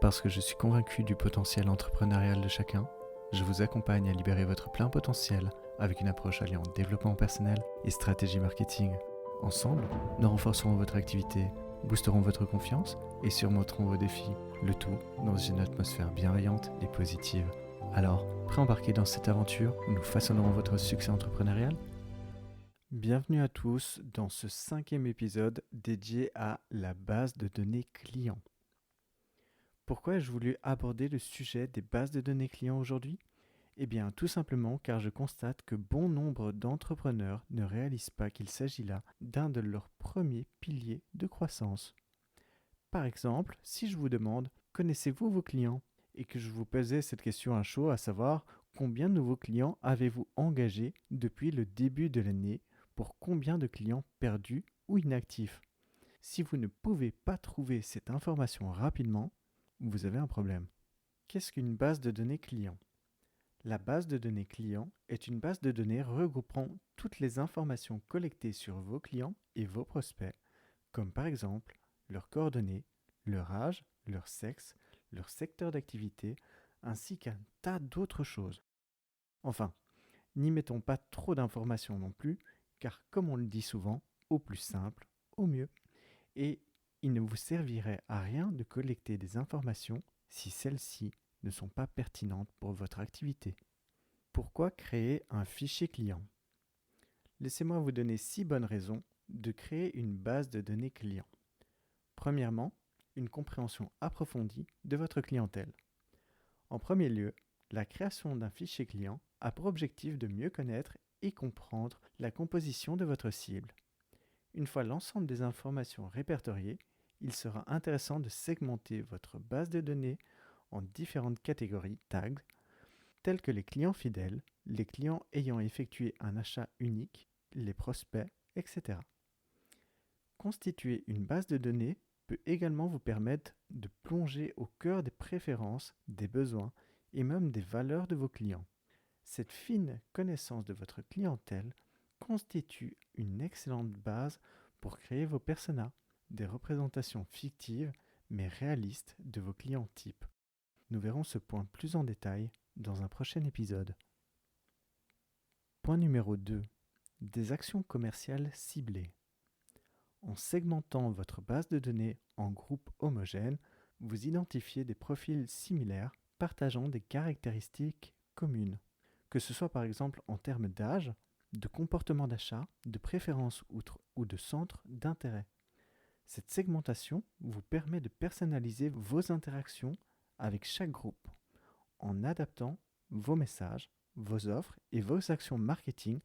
Parce que je suis convaincu du potentiel entrepreneurial de chacun, je vous accompagne à libérer votre plein potentiel avec une approche alliant développement personnel et stratégie marketing. Ensemble, nous renforcerons votre activité, boosterons votre confiance et surmonterons vos défis, le tout dans une atmosphère bienveillante et positive. Alors, prêt à embarquer dans cette aventure où nous façonnerons votre succès entrepreneurial ? Bienvenue à tous dans ce 5e épisode dédié à la base de données clients. Pourquoi ai-je voulu aborder le sujet des bases de données clients aujourd'hui ? Eh bien, tout simplement car je constate que bon nombre d'entrepreneurs ne réalisent pas qu'il s'agit là d'un de leurs premiers piliers de croissance. Par exemple, si je vous demande « Connaissez-vous vos clients ?» et que je vous posais cette question à chaud, à savoir combien de nouveaux clients avez-vous engagés depuis le début de l'année pour combien de clients perdus ou inactifs ? Si vous ne pouvez pas trouver cette information rapidement, vous avez un problème. Qu'est-ce qu'une base de données client ? La base de données client est une base de données regroupant toutes les informations collectées sur vos clients et vos prospects, comme par exemple leurs coordonnées, leur âge, leur sexe, leur secteur d'activité, ainsi qu'un tas d'autres choses. Enfin, n'y mettons pas trop d'informations non plus, car comme on le dit souvent, au plus simple, au mieux. Et il ne vous servirait à rien de collecter des informations si celles-ci ne sont pas pertinentes pour votre activité. Pourquoi créer un fichier client ? Laissez-moi vous donner 6 bonnes raisons de créer une base de données client. Premièrement, une compréhension approfondie de votre clientèle. En premier lieu, la création d'un fichier client a pour objectif de mieux connaître et comprendre la composition de votre cible. Une fois l'ensemble des informations répertoriées, il sera intéressant de segmenter votre base de données en différentes catégories tags, telles que les clients fidèles, les clients ayant effectué un achat unique, les prospects, etc. Constituer une base de données peut également vous permettre de plonger au cœur des préférences, des besoins et même des valeurs de vos clients. Cette fine connaissance de votre clientèle constitue une excellente base pour créer vos personas, des représentations fictives mais réalistes de vos clients types. Nous verrons ce point plus en détail dans un prochain épisode. Point numéro 2. Des actions commerciales ciblées. En segmentant votre base de données en groupes homogènes, vous identifiez des profils similaires partageant des caractéristiques communes, que ce soit par exemple en termes d'âge, de comportement d'achat, de préférence ou de centre d'intérêt. Cette segmentation vous permet de personnaliser vos interactions avec chaque groupe en adaptant vos messages, vos offres et vos actions marketing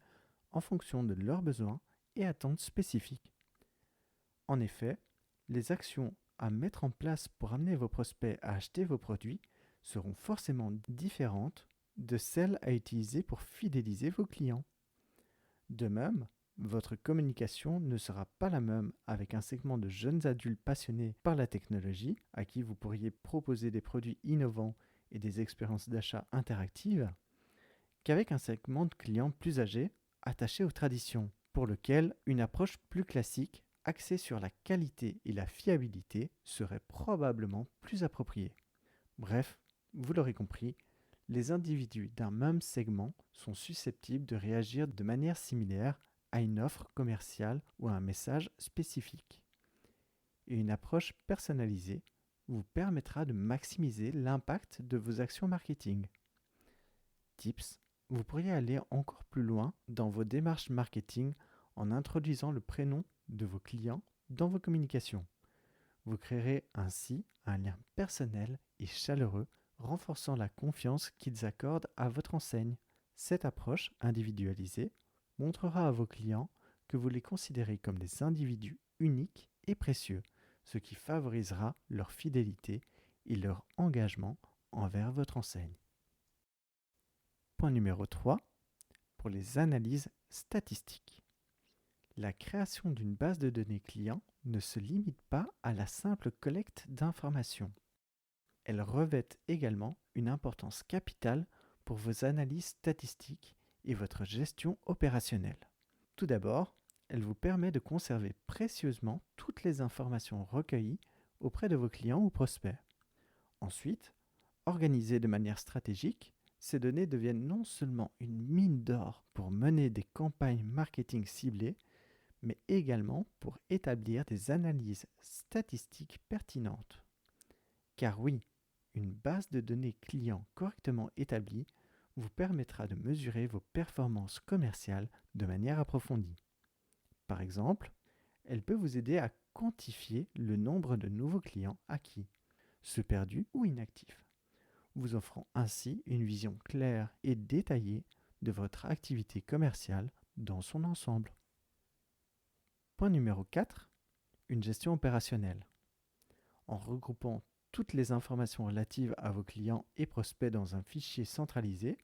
en fonction de leurs besoins et attentes spécifiques. En effet, les actions à mettre en place pour amener vos prospects à acheter vos produits seront forcément différentes de celles à utiliser pour fidéliser vos clients. De même, votre communication ne sera pas la même avec un segment de jeunes adultes passionnés par la technologie, à qui vous pourriez proposer des produits innovants et des expériences d'achat interactives, qu'avec un segment de clients plus âgés, attachés aux traditions, pour lequel une approche plus classique, axée sur la qualité et la fiabilité, serait probablement plus appropriée. Bref, vous l'aurez compris, les individus d'un même segment sont susceptibles de réagir de manière similaire à une offre commerciale ou à un message spécifique. Et une approche personnalisée vous permettra de maximiser l'impact de vos actions marketing. Tips, vous pourriez aller encore plus loin dans vos démarches marketing en introduisant le prénom de vos clients dans vos communications. Vous créerez ainsi un lien personnel et chaleureux renforçant la confiance qu'ils accordent à votre enseigne. Cette approche individualisée montrera à vos clients que vous les considérez comme des individus uniques et précieux, ce qui favorisera leur fidélité et leur engagement envers votre enseigne. Point numéro 3. Pour les analyses statistiques. La création d'une base de données client ne se limite pas à la simple collecte d'informations. Elle revêt également une importance capitale pour vos analyses statistiques et votre gestion opérationnelle. Tout d'abord, elle vous permet de conserver précieusement toutes les informations recueillies auprès de vos clients ou prospects. Ensuite, organisées de manière stratégique, ces données deviennent non seulement une mine d'or pour mener des campagnes marketing ciblées, mais également pour établir des analyses statistiques pertinentes. Car oui, une base de données clients correctement établie vous permettra de mesurer vos performances commerciales de manière approfondie. Par exemple, elle peut vous aider à quantifier le nombre de nouveaux clients acquis, ceux perdus ou inactifs, vous offrant ainsi une vision claire et détaillée de votre activité commerciale dans son ensemble. Point numéro 4. Une gestion opérationnelle. En regroupant toutes les informations relatives à vos clients et prospects dans un fichier centralisé,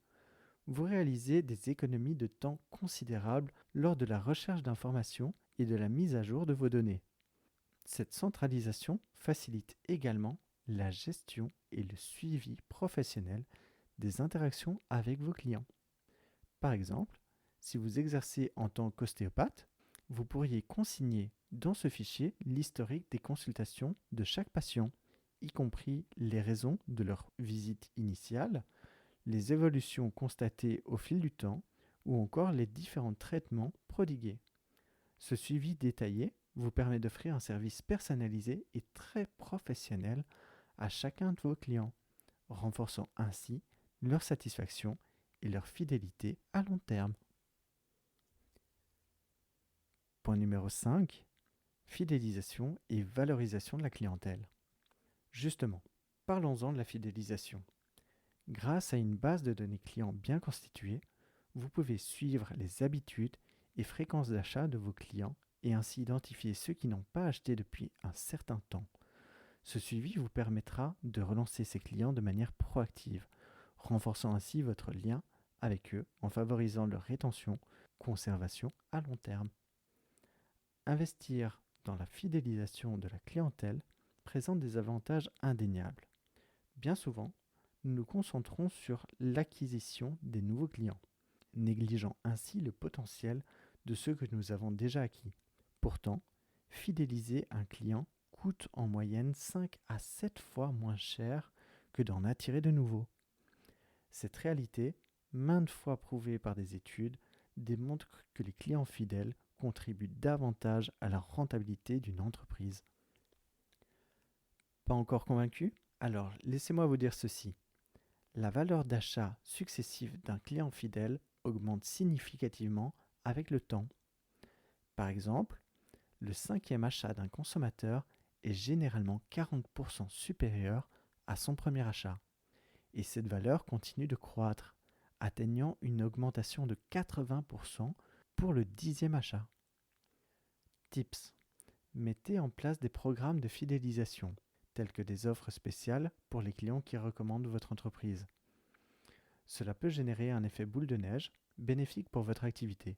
vous réalisez des économies de temps considérables lors de la recherche d'informations et de la mise à jour de vos données. Cette centralisation facilite également la gestion et le suivi professionnel des interactions avec vos clients. Par exemple, si vous exercez en tant qu'ostéopathe, vous pourriez consigner dans ce fichier l'historique des consultations de chaque patient, y compris les raisons de leur visite initiale, les évolutions constatées au fil du temps ou encore les différents traitements prodigués. Ce suivi détaillé vous permet d'offrir un service personnalisé et très professionnel à chacun de vos clients, renforçant ainsi leur satisfaction et leur fidélité à long terme. Point numéro 5. Fidélisation et valorisation de la clientèle. Justement, parlons-en de la fidélisation. Grâce à une base de données clients bien constituée, vous pouvez suivre les habitudes et fréquences d'achat de vos clients et ainsi identifier ceux qui n'ont pas acheté depuis un certain temps. Ce suivi vous permettra de relancer ces clients de manière proactive, renforçant ainsi votre lien avec eux en favorisant leur rétention, conservation à long terme. Investir dans la fidélisation de la clientèle présente des avantages indéniables. Bien souvent, nous nous concentrons sur l'acquisition des nouveaux clients, négligeant ainsi le potentiel de ceux que nous avons déjà acquis. Pourtant, fidéliser un client coûte en moyenne 5 à 7 fois moins cher que d'en attirer de nouveaux. Cette réalité, maintes fois prouvée par des études, démontre que les clients fidèles contribuent davantage à la rentabilité d'une entreprise. Pas encore convaincu? Alors laissez-moi vous dire ceci. La valeur d'achat successive d'un client fidèle augmente significativement avec le temps. Par exemple, le 5e achat d'un consommateur est généralement 40% supérieur à son premier achat. Et cette valeur continue de croître, atteignant une augmentation de 80% pour le 10e achat. Tips. Mettez en place des programmes de fidélisation, tels que des offres spéciales pour les clients qui recommandent votre entreprise. Cela peut générer un effet boule de neige bénéfique pour votre activité.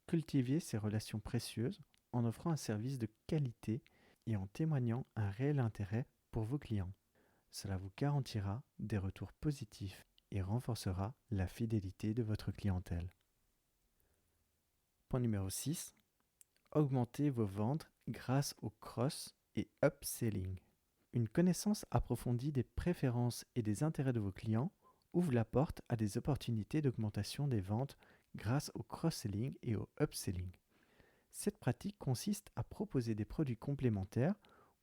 Cultivez ces relations précieuses en offrant un service de qualité et en témoignant un réel intérêt pour vos clients. Cela vous garantira des retours positifs et renforcera la fidélité de votre clientèle. Point numéro 6. Augmentez vos ventes grâce au cross et upselling. Une connaissance approfondie des préférences et des intérêts de vos clients ouvre la porte à des opportunités d'augmentation des ventes grâce au cross-selling et au upselling. Cette pratique consiste à proposer des produits complémentaires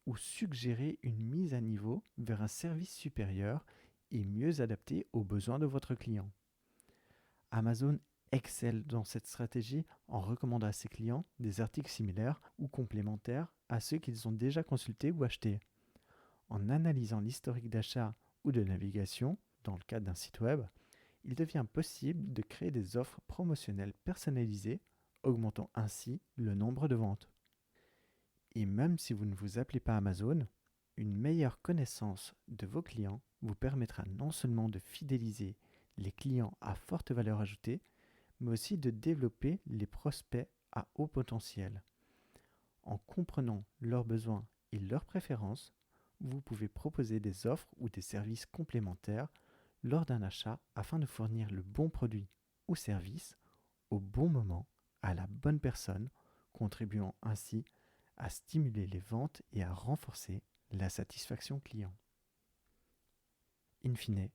ou suggérer une mise à niveau vers un service supérieur et mieux adapté aux besoins de votre client. Amazon excelle dans cette stratégie en recommandant à ses clients des articles similaires ou complémentaires à ceux qu'ils ont déjà consultés ou achetés. En analysant l'historique d'achat ou de navigation, dans le cadre d'un site web, il devient possible de créer des offres promotionnelles personnalisées, augmentant ainsi le nombre de ventes. Et même si vous ne vous appelez pas Amazon, une meilleure connaissance de vos clients vous permettra non seulement de fidéliser les clients à forte valeur ajoutée, mais aussi de développer les prospects à haut potentiel. En comprenant leurs besoins et leurs préférences, vous pouvez proposer des offres ou des services complémentaires lors d'un achat afin de fournir le bon produit ou service au bon moment à la bonne personne, contribuant ainsi à stimuler les ventes et à renforcer la satisfaction client. In fine,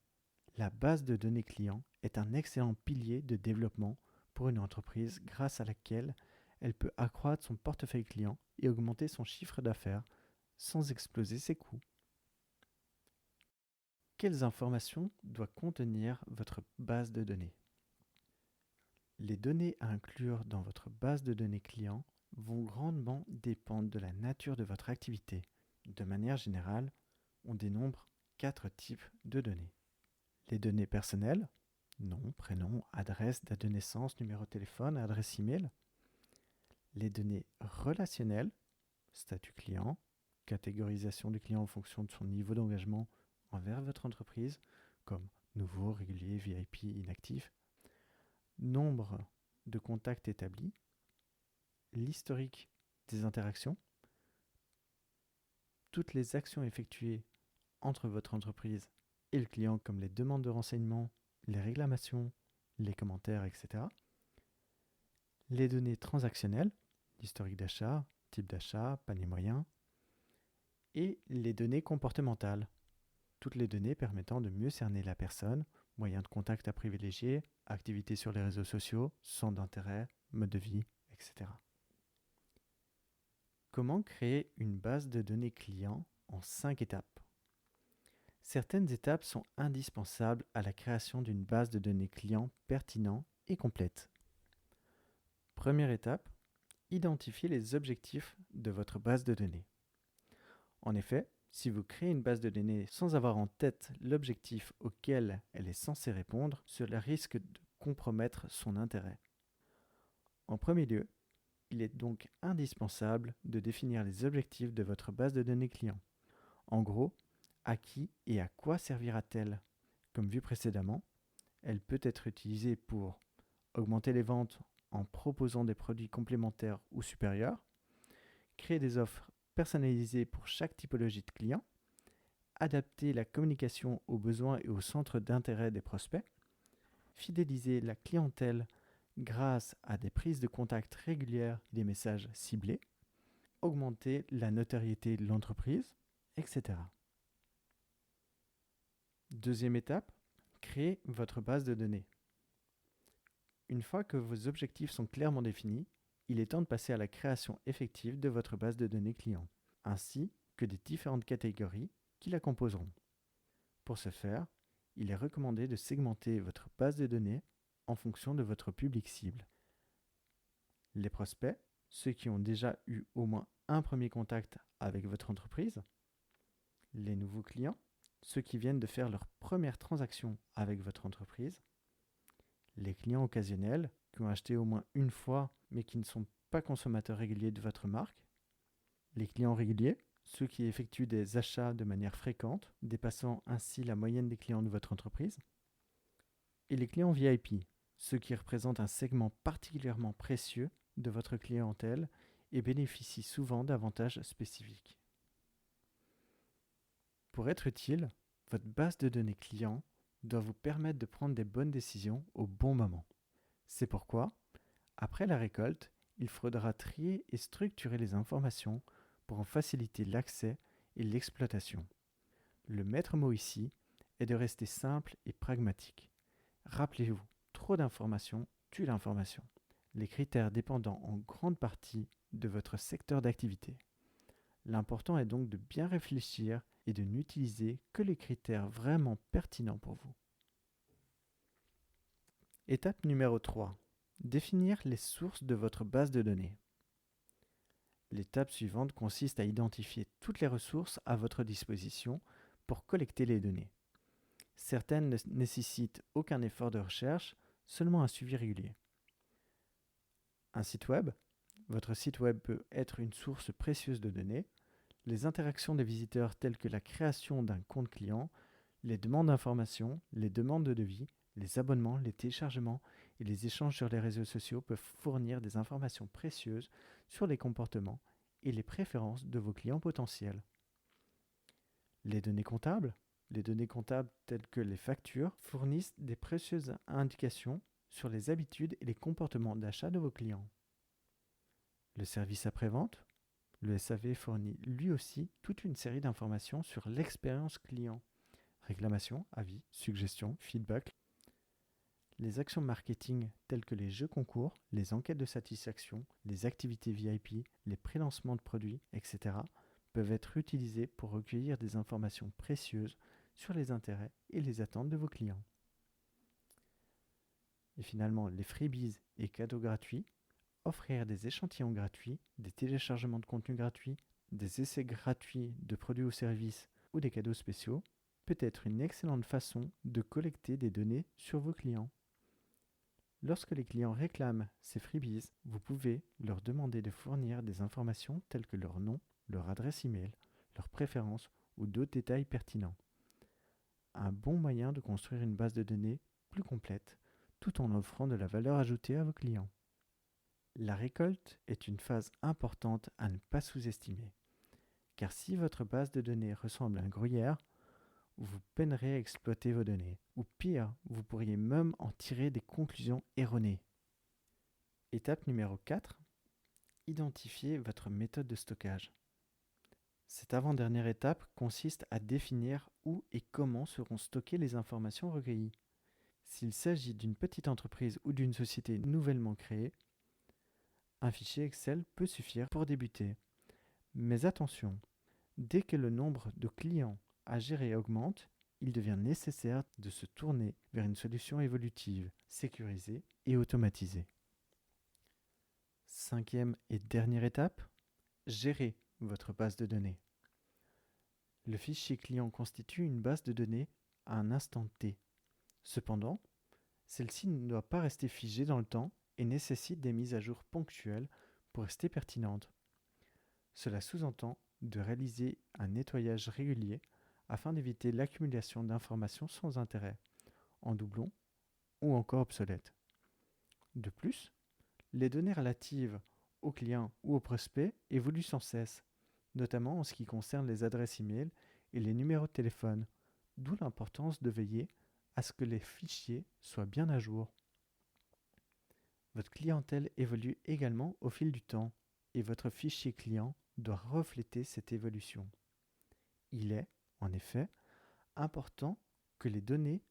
la base de données clients est un excellent pilier de développement pour une entreprise grâce à laquelle elle peut accroître son portefeuille client et augmenter son chiffre d'affaires sans exploser ses coûts. Quelles informations doit contenir votre base de données? Les données à inclure dans votre base de données client vont grandement dépendre de la nature de votre activité. De manière générale, on dénombre 4 types de données. Les données personnelles, nom, prénom, adresse, date de naissance, numéro de téléphone, adresse email. Les données relationnelles, statut client, catégorisation du client en fonction de son niveau d'engagement envers votre entreprise, comme nouveau, régulier, VIP, inactif. Nombre de contacts établis, l'historique des interactions, toutes les actions effectuées entre votre entreprise et le client, comme les demandes de renseignements, les réclamations, les commentaires, etc. Les données transactionnelles, l'historique d'achat, type d'achat, panier moyen, et les données comportementales, toutes les données permettant de mieux cerner la personne, moyens de contact à privilégier, activités sur les réseaux sociaux, centres d'intérêt, mode de vie, etc. Comment créer une base de données client en 5 étapes? Certaines étapes sont indispensables à la création d'une base de données client pertinente et complète. Première étape, identifier les objectifs de votre base de données. En effet, si vous créez une base de données sans avoir en tête l'objectif auquel elle est censée répondre, cela risque de compromettre son intérêt. En premier lieu, il est donc indispensable de définir les objectifs de votre base de données client. En gros, à qui et à quoi servira-t-elle? Comme vu précédemment, elle peut être utilisée pour augmenter les ventes en proposant des produits complémentaires ou supérieurs, créer des offres personnalisées pour chaque typologie de client, adapter la communication aux besoins et aux centres d'intérêt des prospects, fidéliser la clientèle grâce à des prises de contact régulières et des messages ciblés, augmenter la notoriété de l'entreprise, etc. Deuxième étape, créer votre base de données. Une fois que vos objectifs sont clairement définis, il est temps de passer à la création effective de votre base de données client, ainsi que des différentes catégories qui la composeront. Pour ce faire, il est recommandé de segmenter votre base de données en fonction de votre public cible. Les prospects, ceux qui ont déjà eu au moins un premier contact avec votre entreprise. Les nouveaux clients, ceux qui viennent de faire leur première transaction avec votre entreprise. Les clients occasionnels, qui ont acheté au moins une fois mais qui ne sont pas consommateurs réguliers de votre marque. Les clients réguliers, ceux qui effectuent des achats de manière fréquente, dépassant ainsi la moyenne des clients de votre entreprise. Et les clients VIP, ceux qui représentent un segment particulièrement précieux de votre clientèle et bénéficient souvent d'avantages spécifiques. Pour être utile, votre base de données client doit vous permettre de prendre des bonnes décisions au bon moment. C'est pourquoi, après la récolte, il faudra trier et structurer les informations pour en faciliter l'accès et l'exploitation. Le maître mot ici est de rester simple et pragmatique. Rappelez-vous, trop d'informations tue l'information. Les critères dépendant en grande partie de votre secteur d'activité. L'important est donc de bien réfléchir et de n'utiliser que les critères vraiment pertinents pour vous. Étape numéro 3. Définir les sources de votre base de données. L'étape suivante consiste à identifier toutes les ressources à votre disposition pour collecter les données. Certaines ne nécessitent aucun effort de recherche, seulement un suivi régulier. Un site web. Votre site web peut être une source précieuse de données. Les interactions des visiteurs telles que la création d'un compte client, les demandes d'informations, les demandes de devis, les abonnements, les téléchargements et les échanges sur les réseaux sociaux peuvent fournir des informations précieuses sur les comportements et les préférences de vos clients potentiels. Les données comptables telles que les factures fournissent des précieuses indications sur les habitudes et les comportements d'achat de vos clients. Le service après-vente, le SAV fournit lui aussi toute une série d'informations sur l'expérience client, réclamations, avis, suggestions, feedback. Les actions marketing telles que les jeux concours, les enquêtes de satisfaction, les activités VIP, les pré-lancements de produits, etc. peuvent être utilisées pour recueillir des informations précieuses sur les intérêts et les attentes de vos clients. Et finalement, les freebies et cadeaux gratuits, offrir des échantillons gratuits, des téléchargements de contenu gratuits, des essais gratuits de produits ou services ou des cadeaux spéciaux, peut être une excellente façon de collecter des données sur vos clients. Lorsque les clients réclament ces freebies, vous pouvez leur demander de fournir des informations telles que leur nom, leur adresse email, leurs préférences ou d'autres détails pertinents. Un bon moyen de construire une base de données plus complète tout en offrant de la valeur ajoutée à vos clients. La récolte est une phase importante à ne pas sous-estimer, car si votre base de données ressemble à un gruyère, vous peinerez à exploiter vos données, ou pire, vous pourriez même en tirer des conclusions erronées. Étape numéro 4, identifiez votre méthode de stockage. Cette avant-dernière étape consiste à définir où et comment seront stockées les informations recueillies. S'il s'agit d'une petite entreprise ou d'une société nouvellement créée, un fichier Excel peut suffire pour débuter. Mais attention, dès que le nombre de clients à gérer augmente, il devient nécessaire de se tourner vers une solution évolutive, sécurisée et automatisée. Cinquième et dernière étape, gérez votre base de données. Le fichier client constitue une base de données à un instant T. Cependant, celle-ci ne doit pas rester figée dans le temps et nécessite des mises à jour ponctuelles pour rester pertinente. Cela sous-entend de réaliser un nettoyage régulier afin d'éviter l'accumulation d'informations sans intérêt, en doublon ou encore obsolètes. De plus, les données relatives aux clients ou aux prospects évoluent sans cesse, notamment en ce qui concerne les adresses e-mail et les numéros de téléphone, d'où l'importance de veiller à ce que les fichiers soient bien à jour. Votre clientèle évolue également au fil du temps et votre fichier client doit refléter cette évolution. Il est, en effet, important que les données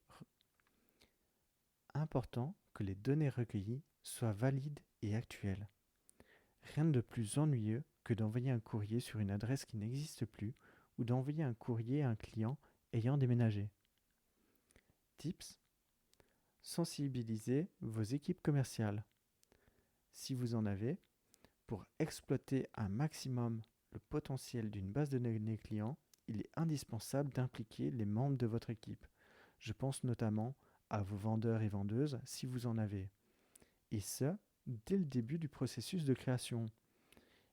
recueillies soient valides et actuelles. Rien de plus ennuyeux que d'envoyer un courrier sur une adresse qui n'existe plus ou d'envoyer un courrier à un client ayant déménagé. Tips: sensibilisez vos équipes commerciales, si vous en avez, pour exploiter un maximum le potentiel d'une base de données client. Il est indispensable d'impliquer les membres de votre équipe. Je pense notamment à vos vendeurs et vendeuses si vous en avez. Et ce, dès le début du processus de création.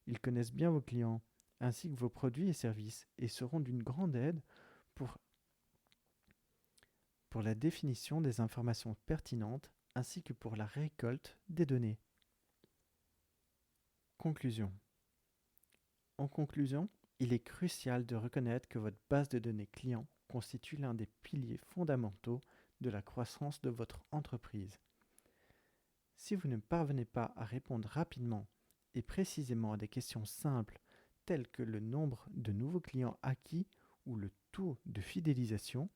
Ils connaissent bien vos clients, ainsi que vos produits et services, et seront d'une grande aide pour la définition des informations pertinentes, ainsi que pour la récolte des données. Conclusion. En conclusion, il est crucial de reconnaître que votre base de données client constitue l'un des piliers fondamentaux de la croissance de votre entreprise. Si vous ne parvenez pas à répondre rapidement et précisément à des questions simples telles que le nombre de nouveaux clients acquis ou le taux de fidélisation,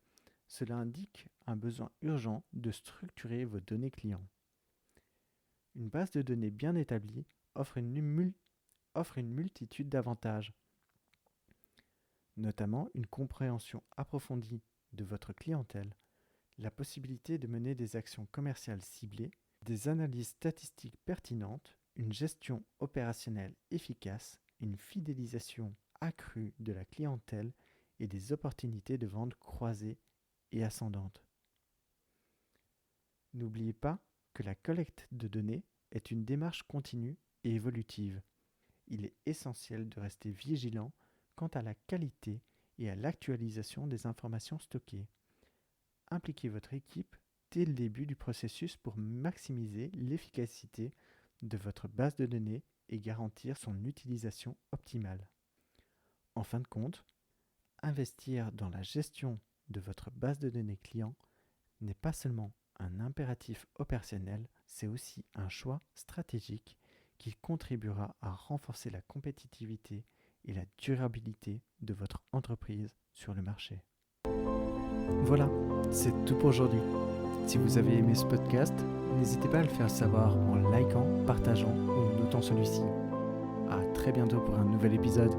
cela indique un besoin urgent de structurer vos données clients. Une base de données bien établie offre une multitude d'avantages, notamment une compréhension approfondie de votre clientèle, la possibilité de mener des actions commerciales ciblées, des analyses statistiques pertinentes, une gestion opérationnelle efficace, une fidélisation accrue de la clientèle et des opportunités de vente croisées et ascendantes. N'oubliez pas que la collecte de données est une démarche continue et évolutive. Il est essentiel de rester vigilant quant à la qualité et à l'actualisation des informations stockées. Impliquez votre équipe dès le début du processus pour maximiser l'efficacité de votre base de données et garantir son utilisation optimale. En fin de compte, investir dans la gestion de votre base de données client n'est pas seulement un impératif opérationnel, c'est aussi un choix stratégique qui contribuera à renforcer la compétitivité et la durabilité de votre entreprise sur le marché. Voilà, c'est tout pour aujourd'hui. Si vous avez aimé ce podcast, n'hésitez pas à le faire savoir en likant, partageant ou notant celui-ci. À très bientôt pour un nouvel épisode.